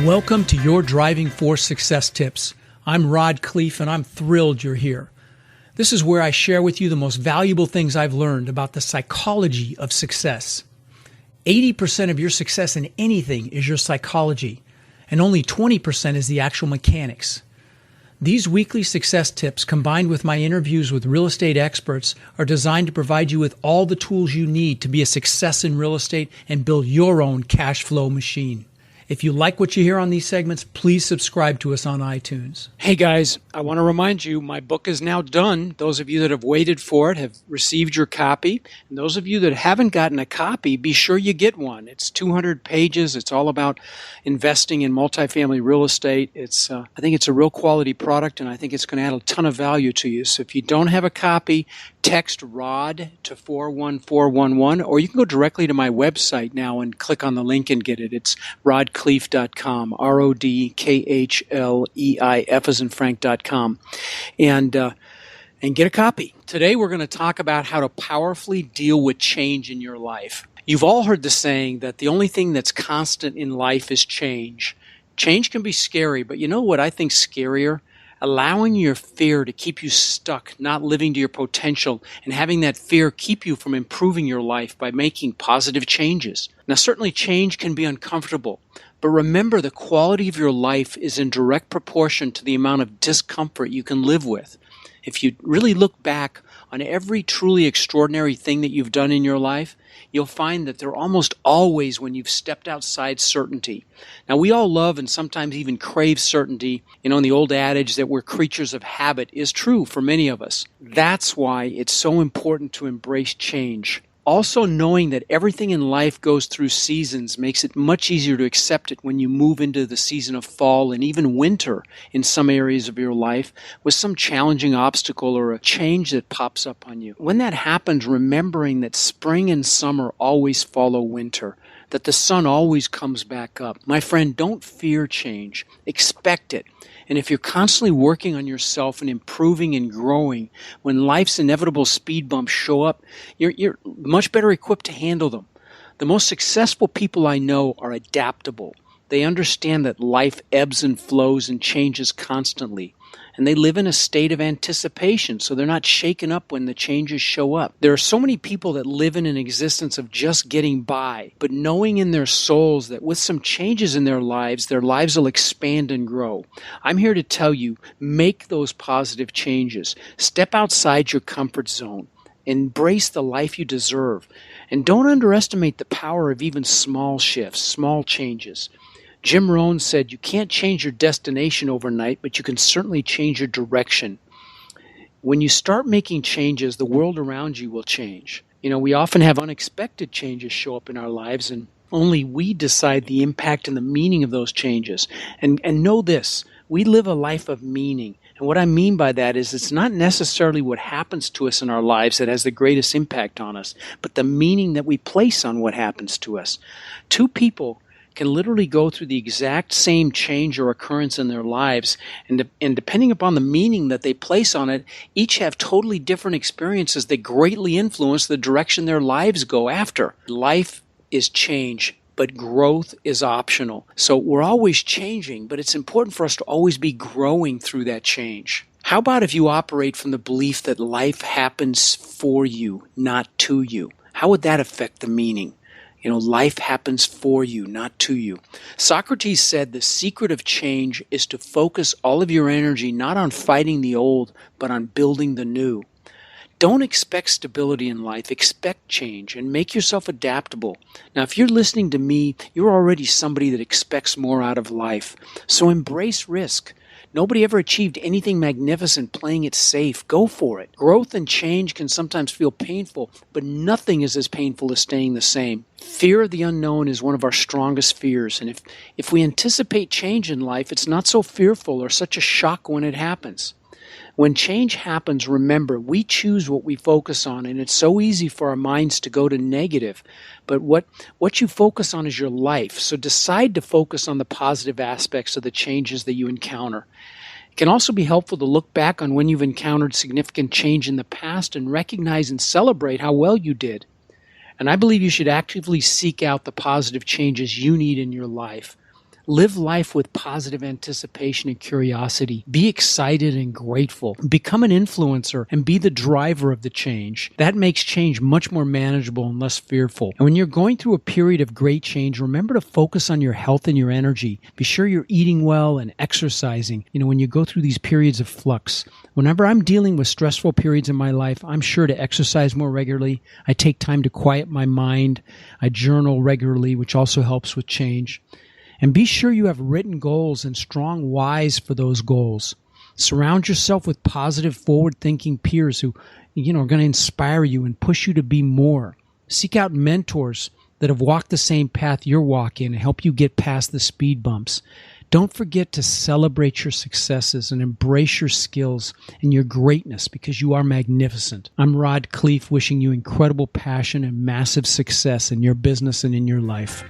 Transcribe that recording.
Welcome to your Driving Force Success Tips. I'm Rod Cleef, and I'm thrilled you're here. This is where I share with you the most valuable things I've learned about the psychology of success. 80% of your success in anything is your psychology, and only 20% is the actual mechanics. These weekly success tips, combined with my interviews with real estate experts, are designed to provide you with all the tools you need to be a success in real estate and build your own cash flow machine. If you like what you hear on these segments, please subscribe to us on iTunes. Hey guys, I want to remind you, my book is now done. Those of you that have waited for it have received your copy. And those of you that haven't gotten a copy, be sure you get one. It's 200 pages. It's all about investing in multifamily real estate. I think it's a real quality product, and I think it's going to add a ton of value to you. So if you don't have a copy, text ROD to 41411, or you can go directly to my website now and click on the link and get it. It's rodcleef.com, RODKHLEIF as in Frank.com, and get a copy. Today we're going to talk about how to powerfully deal with change in your life. You've all heard the saying that the only thing that's constant in life is change. Change can be scary, but you know what I think's scarier? Allowing your fear to keep you stuck, not living to your potential, and having that fear keep you from improving your life by making positive changes. Now, certainly change can be uncomfortable, but remember the quality of your life is in direct proportion to the amount of discomfort you can live with. If you really look back on every truly extraordinary thing that you've done in your life, you'll find that they're almost always when you've stepped outside certainty. Now, we all love and sometimes even crave certainty. And the old adage that we're creatures of habit is true for many of us. That's why it's so important to embrace change. Also, knowing that everything in life goes through seasons makes it much easier to accept it when you move into the season of fall and even winter in some areas of your life with some challenging obstacle or a change that pops up on you. When that happens, remembering that spring and summer always follow winter, that the sun always comes back up. My friend, don't fear change. Expect it. And if you're constantly working on yourself and improving and growing, when life's inevitable speed bumps show up, you're much better equipped to handle them. The most successful people I know are adaptable. They understand that life ebbs and flows and changes constantly. And they live in a state of anticipation, so they're not shaken up when the changes show up. There are so many people that live in an existence of just getting by, but knowing in their souls that with some changes in their lives will expand and grow. I'm here to tell you, make those positive changes. Step outside your comfort zone. Embrace the life you deserve. And don't underestimate the power of even small shifts, small changes. Jim Rohn said, you can't change your destination overnight, but you can certainly change your direction. When you start making changes, the world around you will change. We often have unexpected changes show up in our lives, and only we decide the impact and the meaning of those changes. And know this, we live a life of meaning. And what I mean by that is it's not necessarily what happens to us in our lives that has the greatest impact on us, but the meaning that we place on what happens to us. Two people can literally go through the exact same change or occurrence in their lives, and depending upon the meaning that they place on it, each have totally different experiences that greatly influence the direction their lives go after. Life is change, but growth is optional. So we're always changing, but it's important for us to always be growing through that change. How about if you operate from the belief that life happens for you, not to you? How would that affect the meaning? Life happens for you, not to you. Socrates said the secret of change is to focus all of your energy not on fighting the old, but on building the new. Don't expect stability in life. Expect change and make yourself adaptable. Now, if you're listening to me, you're already somebody that expects more out of life. So embrace risk. Nobody ever achieved anything magnificent playing it safe. Go for it. Growth and change can sometimes feel painful, but nothing is as painful as staying the same. Fear of the unknown is one of our strongest fears, and if we anticipate change in life, it's not so fearful or such a shock when it happens. When change happens, remember, we choose what we focus on, and it's so easy for our minds to go to negative. But what you focus on is your life, so decide to focus on the positive aspects of the changes that you encounter. It can also be helpful to look back on when you've encountered significant change in the past and recognize and celebrate how well you did. And I believe you should actively seek out the positive changes you need in your life. Live life with positive anticipation and curiosity. Be excited and grateful. Become an influencer and be the driver of the change. That makes change much more manageable and less fearful. And when you're going through a period of great change, remember to focus on your health and your energy. Be sure you're eating well and exercising. When you go through these periods of flux. Whenever I'm dealing with stressful periods in my life, I'm sure to exercise more regularly. I take time to quiet my mind. I journal regularly, which also helps with change. And be sure you have written goals and strong whys for those goals. Surround yourself with positive, forward-thinking peers who, are going to inspire you and push you to be more. Seek out mentors that have walked the same path you're walking and help you get past the speed bumps. Don't forget to celebrate your successes and embrace your skills and your greatness because you are magnificent. I'm Rod Cleef, wishing you incredible passion and massive success in your business and in your life.